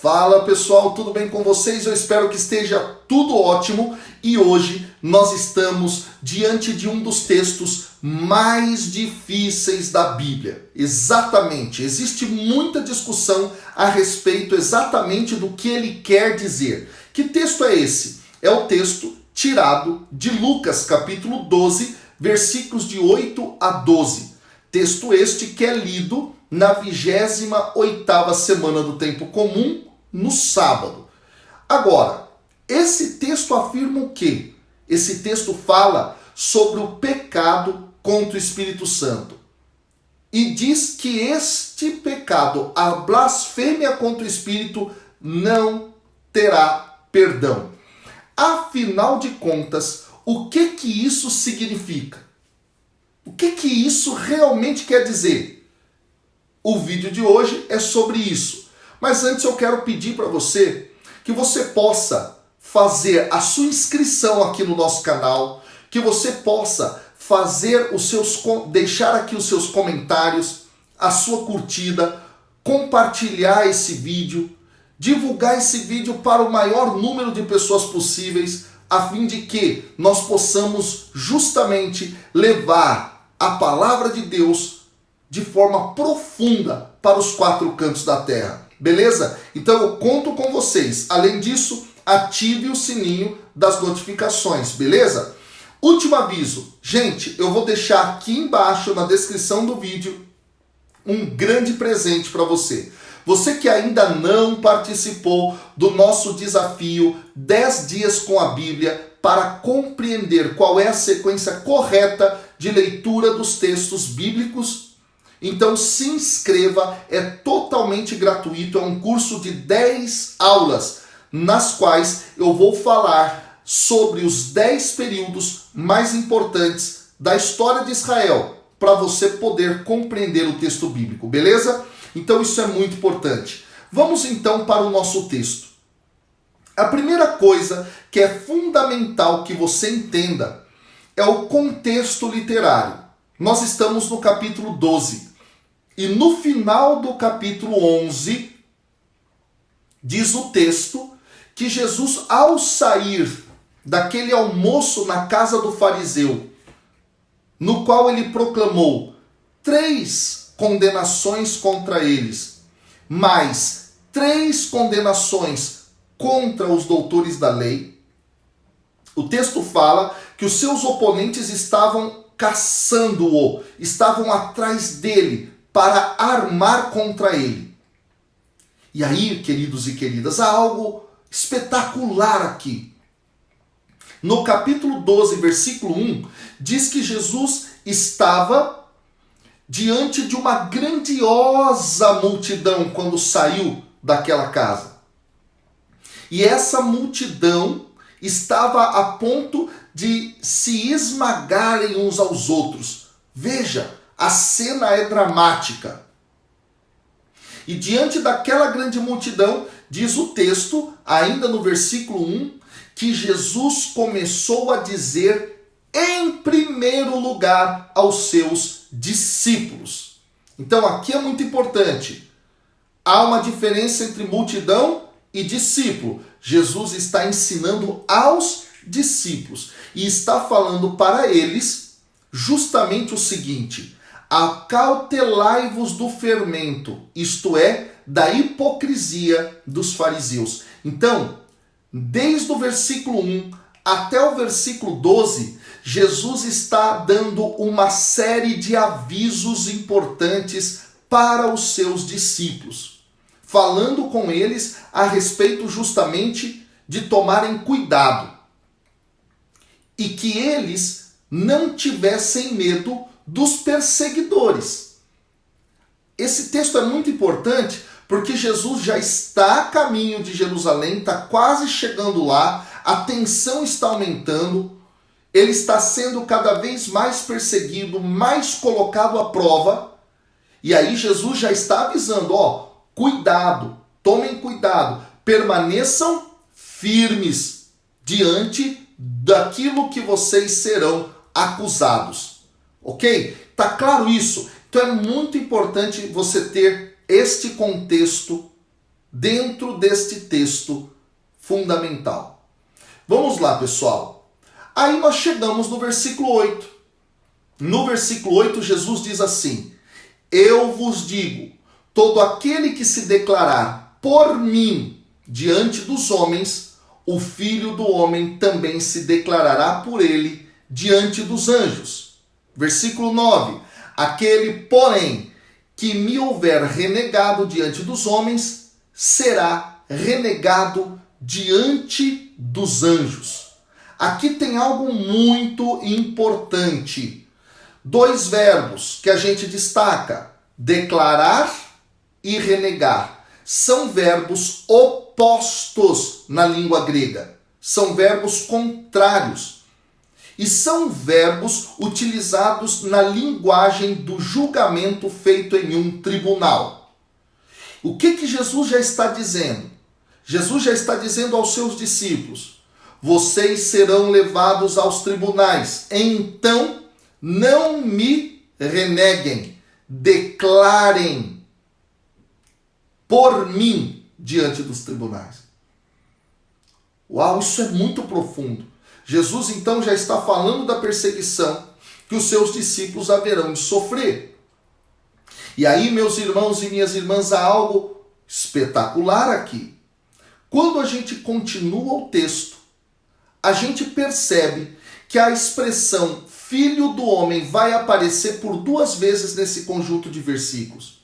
Fala pessoal, tudo bem com vocês? Eu espero que esteja tudo ótimo e hoje nós estamos diante de um dos textos mais difíceis da Bíblia. Exatamente, existe muita discussão a respeito exatamente do que ele quer dizer. Que texto é esse? É o texto tirado de Lucas capítulo 12, versículos de 8 a 12. Texto este que é lido na 28ª semana do tempo comum, no sábado. Agora, esse texto afirma o quê? Esse texto fala sobre o pecado contra o Espírito Santo. E diz que este pecado, a blasfêmia contra o Espírito, não terá perdão. Afinal de contas, o que isso significa? O que isso realmente quer dizer? O vídeo de hoje é sobre isso. Mas antes eu quero pedir para você que você possa fazer a sua inscrição aqui no nosso canal, que você possa fazer deixar aqui os seus comentários, a sua curtida, compartilhar esse vídeo, divulgar esse vídeo para o maior número de pessoas possíveis, a fim de que nós possamos justamente levar a palavra de Deus de forma profunda para os 4 cantos da terra. Beleza? Então eu conto com vocês. Além disso, ative o sininho das notificações, beleza? Último aviso. Gente, eu vou deixar aqui embaixo na descrição do vídeo um grande presente para você. Você que ainda não participou do nosso desafio 10 dias com a Bíblia para compreender qual é a sequência correta de leitura dos textos bíblicos, então se inscreva, é totalmente gratuito, é um curso de 10 aulas, nas quais eu vou falar sobre os 10 períodos mais importantes da história de Israel, para você poder compreender o texto bíblico, beleza? Então isso é muito importante. Vamos então para o nosso texto. A primeira coisa que é fundamental que você entenda é o contexto literário. Nós estamos no capítulo 12. E no final do capítulo 11, diz o texto que Jesus, ao sair daquele almoço na casa do fariseu, no qual ele proclamou 3 condenações contra eles, mais 3 condenações contra os doutores da lei, o texto fala que os seus oponentes estavam caçando-o, estavam atrás dele, para armar contra ele. E aí, queridos e queridas, há algo espetacular aqui. No capítulo 12, versículo 1, diz que Jesus estava diante de uma grandiosa multidão quando saiu daquela casa. E essa multidão estava a ponto de se esmagarem uns aos outros. Veja, a cena é dramática. E diante daquela grande multidão, diz o texto, ainda no versículo 1, que Jesus começou a dizer em primeiro lugar aos seus discípulos. Então aqui é muito importante. Há uma diferença entre multidão e discípulo. Jesus está ensinando aos discípulos e está falando para eles justamente o seguinte: acautelai-vos do fermento, isto é, da hipocrisia dos fariseus. Então, desde o versículo 1 até o versículo 12, Jesus está dando uma série de avisos importantes para os seus discípulos, falando com eles a respeito justamente de tomarem cuidado e que eles não tivessem medo dos perseguidores. Esse texto é muito importante porque Jesus já está a caminho de Jerusalém, está quase chegando lá, a tensão está aumentando, ele está sendo cada vez mais perseguido, mais colocado à prova, e aí Jesus já está avisando, cuidado, tomem cuidado, permaneçam firmes diante daquilo que vocês serão acusados. Ok? Tá claro isso? Então é muito importante você ter este contexto dentro deste texto fundamental. Vamos lá, pessoal. Aí nós chegamos no versículo 8. No versículo 8, Jesus diz assim: eu vos digo, todo aquele que se declarar por mim diante dos homens, o Filho do Homem também se declarará por ele diante dos anjos. Versículo 9. Aquele, porém, que me houver renegado diante dos homens, será renegado diante dos anjos. Aqui tem algo muito importante. Dois verbos que a gente destaca: declarar e renegar. São verbos opostos na língua grega. São verbos contrários. E são verbos utilizados na linguagem do julgamento feito em um tribunal. O que Jesus já está dizendo? Jesus já está dizendo aos seus discípulos: vocês serão levados aos tribunais, então não me reneguem, declarem por mim diante dos tribunais. Uau, isso é muito profundo. Jesus então já está falando da perseguição que os seus discípulos haverão de sofrer. E aí, meus irmãos e minhas irmãs, há algo espetacular aqui. Quando a gente continua o texto, a gente percebe que a expressão Filho do Homem vai aparecer por 2 vezes nesse conjunto de versículos.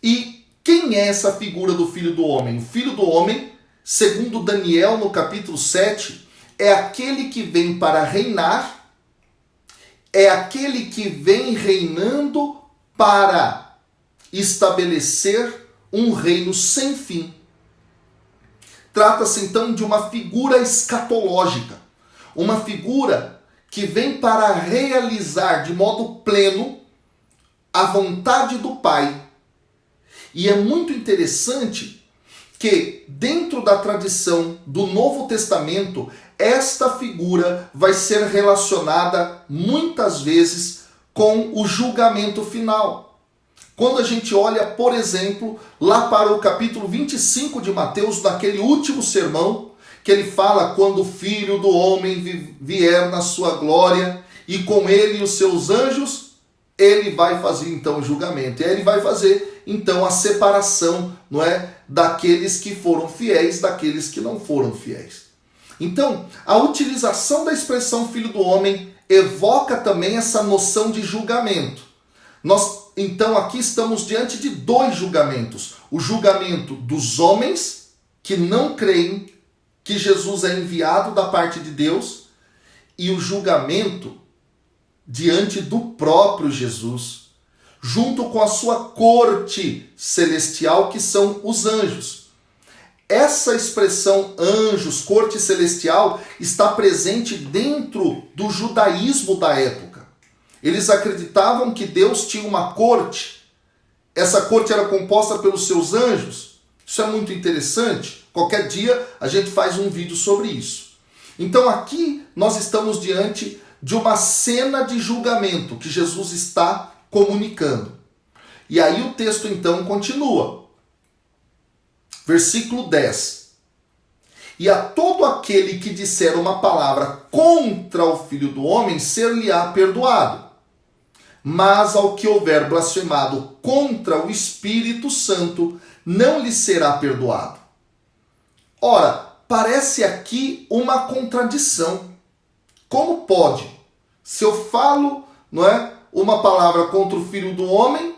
E quem é essa figura do Filho do Homem? O Filho do Homem, segundo Daniel no capítulo 7, é aquele que vem para reinar, é aquele que vem reinando para estabelecer um reino sem fim. Trata-se então de uma figura escatológica, uma figura que vem para realizar de modo pleno a vontade do Pai. E é muito interessante que dentro da tradição do Novo Testamento, esta figura vai ser relacionada muitas vezes com o julgamento final. Quando a gente olha, por exemplo, lá para o capítulo 25 de Mateus, naquele último sermão, que ele fala quando o Filho do Homem vier na sua glória e com ele os seus anjos, ele vai fazer então o julgamento. E aí ele vai fazer então a separação, não é, daqueles que foram fiéis daqueles que não foram fiéis. Então, a utilização da expressão Filho do Homem evoca também essa noção de julgamento. Nós, então, aqui estamos diante de 2 julgamentos. O julgamento dos homens que não creem que Jesus é enviado da parte de Deus e o julgamento diante do próprio Jesus, junto com a sua corte celestial, que são os anjos. Essa expressão anjos, corte celestial, está presente dentro do judaísmo da época. Eles acreditavam que Deus tinha uma corte. Essa corte era composta pelos seus anjos. Isso é muito interessante. Qualquer dia a gente faz um vídeo sobre isso. Então aqui nós estamos diante de uma cena de julgamento que Jesus está comunicando. E aí o texto então continua. Versículo 10. E a todo aquele que disser uma palavra contra o Filho do Homem, ser-lhe-á perdoado. Mas ao que houver blasfemado contra o Espírito Santo, não lhe será perdoado. Ora, parece aqui uma contradição. Como pode? Se eu falo, não é, uma palavra contra o Filho do Homem,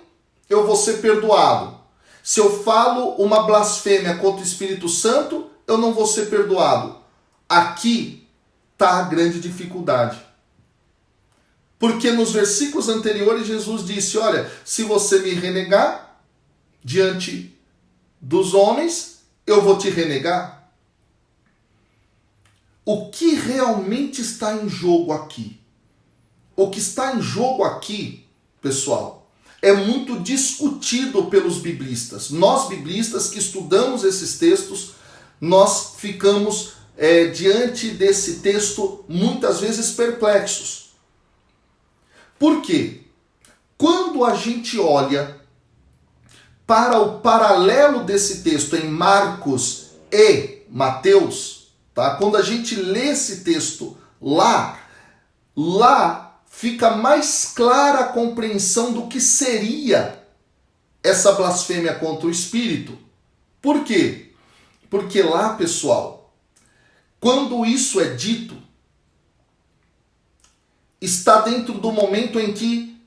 eu vou ser perdoado. Se eu falo uma blasfêmia contra o Espírito Santo, eu não vou ser perdoado. Aqui está a grande dificuldade. Porque nos versículos anteriores Jesus disse, olha, se você me renegar diante dos homens, eu vou te renegar. O que realmente está em jogo aqui? O que está em jogo aqui, pessoal, é muito discutido pelos biblistas. Nós, biblistas, que estudamos esses textos, nós ficamos diante desse texto muitas vezes perplexos. Por quê? Quando a gente olha para o paralelo desse texto em Marcos e Mateus, tá? Quando a gente lê esse texto lá fica mais clara a compreensão do que seria essa blasfêmia contra o Espírito. Por quê? Porque lá, pessoal, quando isso é dito, está dentro do momento em que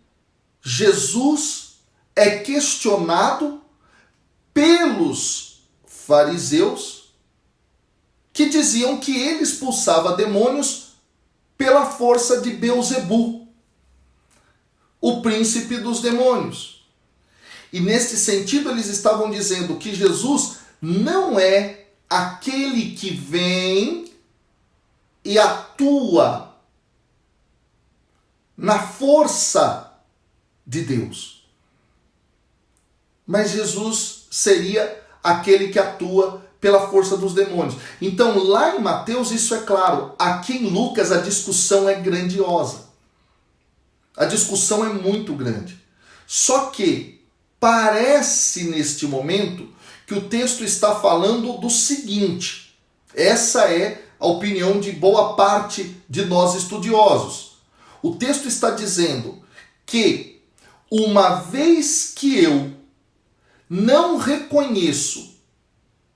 Jesus é questionado pelos fariseus que diziam que ele expulsava demônios pela força de Beelzebu, o príncipe dos demônios. E nesse sentido eles estavam dizendo que Jesus não é aquele que vem e atua na força de Deus. Mas Jesus seria aquele que atua pela força dos demônios. Então, lá em Mateus, isso é claro. Aqui em Lucas, a discussão é grandiosa. A discussão é muito grande. Só que parece, neste momento, que o texto está falando do seguinte. Essa é a opinião de boa parte de nós estudiosos. O texto está dizendo que, uma vez que eu não reconheço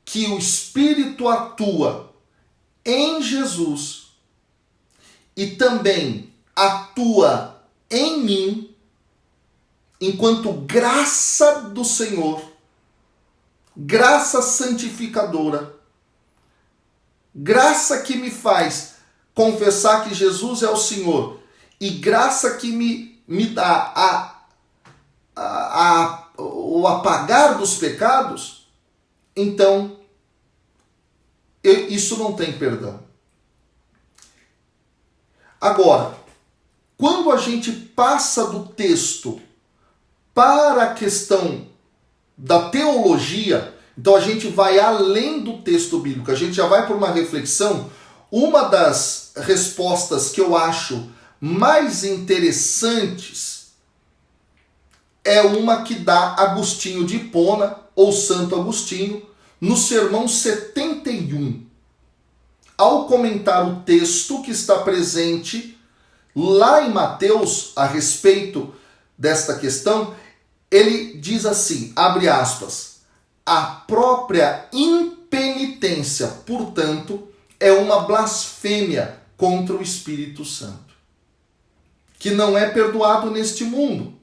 que o Espírito atua em Jesus e também atua em mim, enquanto graça do Senhor, graça santificadora, graça que me faz confessar que Jesus é o Senhor e graça que me dá o apagar dos pecados, então isso não tem perdão. Agora, quando a gente passa do texto para a questão da teologia, então a gente vai além do texto bíblico, a gente já vai para uma reflexão. Uma das respostas que eu acho mais interessantes é uma que dá Agostinho de Hipona, ou Santo Agostinho, no Sermão 71. Ao comentar o texto que está presente lá em Mateus a respeito desta questão, ele diz assim, abre aspas, a própria impenitência, portanto, é uma blasfêmia contra o Espírito Santo, que não é perdoado neste mundo,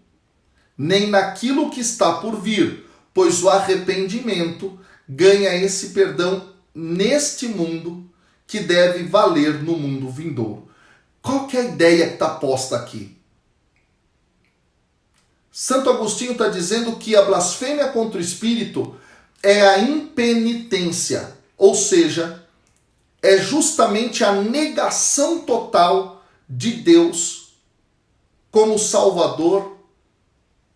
nem naquilo que está por vir, pois o arrependimento ganha esse perdão neste mundo que deve valer no mundo vindouro. Qual que é a ideia que está posta aqui? Santo Agostinho está dizendo que a blasfêmia contra o Espírito é a impenitência, ou seja, é justamente a negação total de Deus como Salvador,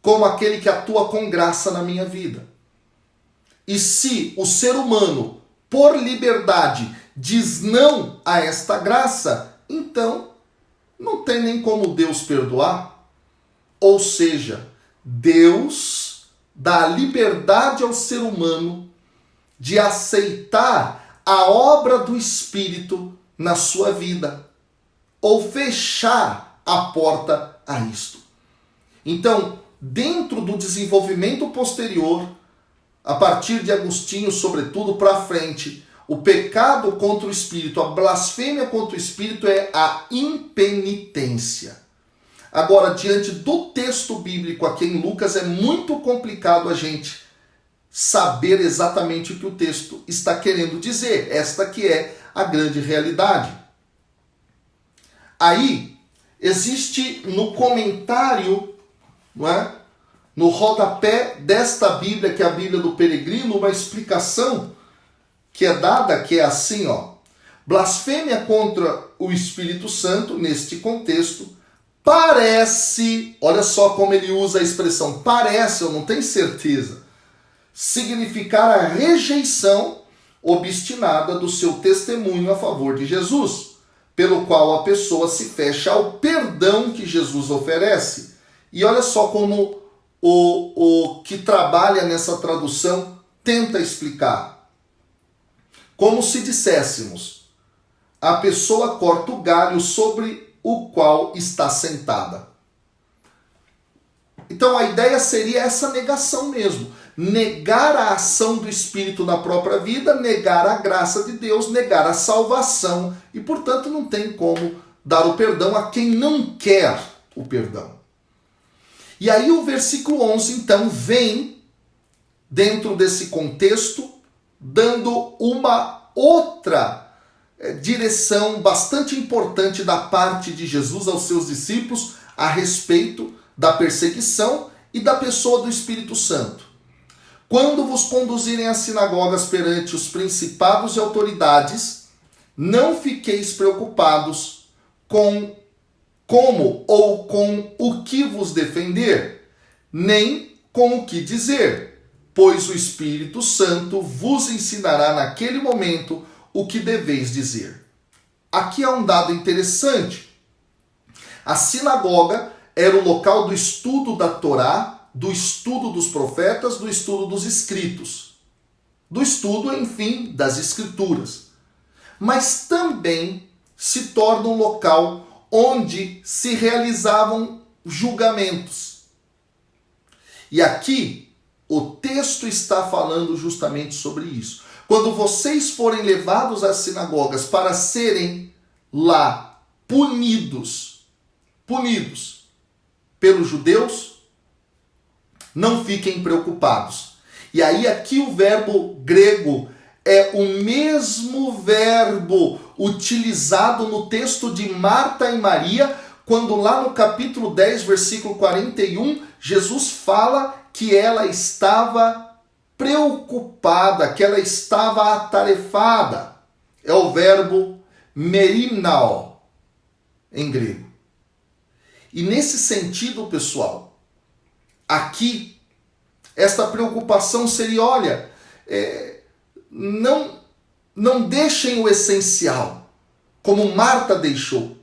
como aquele que atua com graça na minha vida. E se o ser humano, por liberdade, diz não a esta graça, então não tem nem como Deus perdoar. Ou seja, Deus dá liberdade ao ser humano de aceitar a obra do Espírito na sua vida, ou fechar a porta a isto. Então, dentro do desenvolvimento posterior, a partir de Agostinho, sobretudo para frente, o pecado contra o Espírito, a blasfêmia contra o Espírito é a impenitência. Agora, diante do texto bíblico aqui em Lucas, é muito complicado a gente saber exatamente o que o texto está querendo dizer. Esta que é a grande realidade. Aí, existe no comentário, não é? No rodapé desta Bíblia, que é a Bíblia do Peregrino, uma explicação que é dada, que é assim, ó. Blasfêmia contra o Espírito Santo, neste contexto, parece, olha só como ele usa a expressão, parece, eu não tenho certeza, significar a rejeição obstinada do seu testemunho a favor de Jesus, pelo qual a pessoa se fecha ao perdão que Jesus oferece. E olha só como o que trabalha nessa tradução tenta explicar. Como se disséssemos: a pessoa corta o galho sobre o qual está sentada. Então a ideia seria essa negação mesmo. Negar a ação do Espírito na própria vida, negar a graça de Deus, negar a salvação. E, portanto, não tem como dar o perdão a quem não quer o perdão. E aí o versículo 11, então, vem, dentro desse contexto, dando uma outra direção bastante importante da parte de Jesus aos seus discípulos a respeito da perseguição e da pessoa do Espírito Santo. Quando vos conduzirem às sinagogas perante os principados e autoridades, não fiqueis preocupados com como ou com o que vos defender, nem com o que dizer, pois o Espírito Santo vos ensinará naquele momento o que deveis dizer. Aqui há um dado interessante. A sinagoga era o local do estudo da Torá, do estudo dos profetas, do estudo dos escritos, do estudo, enfim, das escrituras. Mas também se torna um local onde se realizavam julgamentos. E aqui o texto está falando justamente sobre isso. Quando vocês forem levados às sinagogas para serem lá punidos pelos judeus, não fiquem preocupados. E aí aqui o verbo grego é o mesmo verbo utilizado no texto de Marta e Maria, quando lá no capítulo 10, versículo 41, Jesus fala que ela estava preocupada, que ela estava atarefada. É o verbo merimnao em grego. E nesse sentido, pessoal, aqui, esta preocupação seria, olha, não deixem o essencial, como Marta deixou.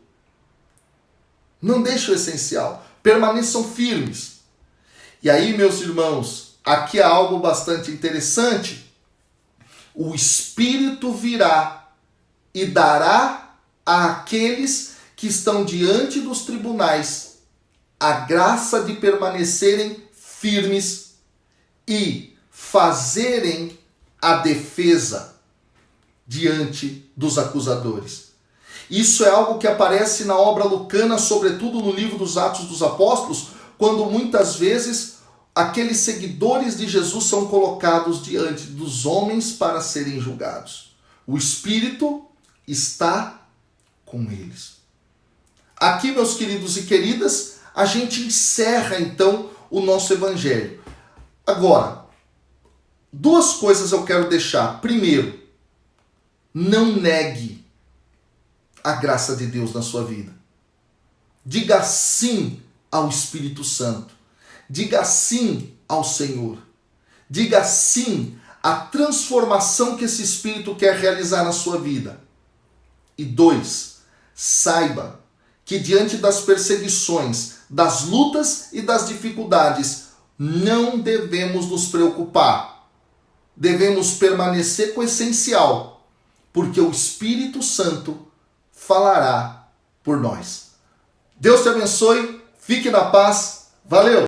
Não deixem o essencial, permaneçam firmes. E aí, meus irmãos, aqui há algo bastante interessante. O Espírito virá e dará àqueles que estão diante dos tribunais a graça de permanecerem firmes e fazerem a defesa diante dos acusadores. Isso é algo que aparece na obra lucana, sobretudo no livro dos Atos dos Apóstolos, quando muitas vezes aqueles seguidores de Jesus são colocados diante dos homens para serem julgados. O Espírito está com eles. Aqui, meus queridos e queridas, a gente encerra então o nosso evangelho. Agora, duas coisas eu quero deixar. Primeiro, não negue a graça de Deus na sua vida. Diga sim ao Espírito Santo. Diga sim ao Senhor. Diga sim à transformação que esse Espírito quer realizar na sua vida. E dois, saiba que diante das perseguições, das lutas e das dificuldades, não devemos nos preocupar. Devemos permanecer com o essencial, porque o Espírito Santo falará por nós. Deus te abençoe, fique na paz, valeu!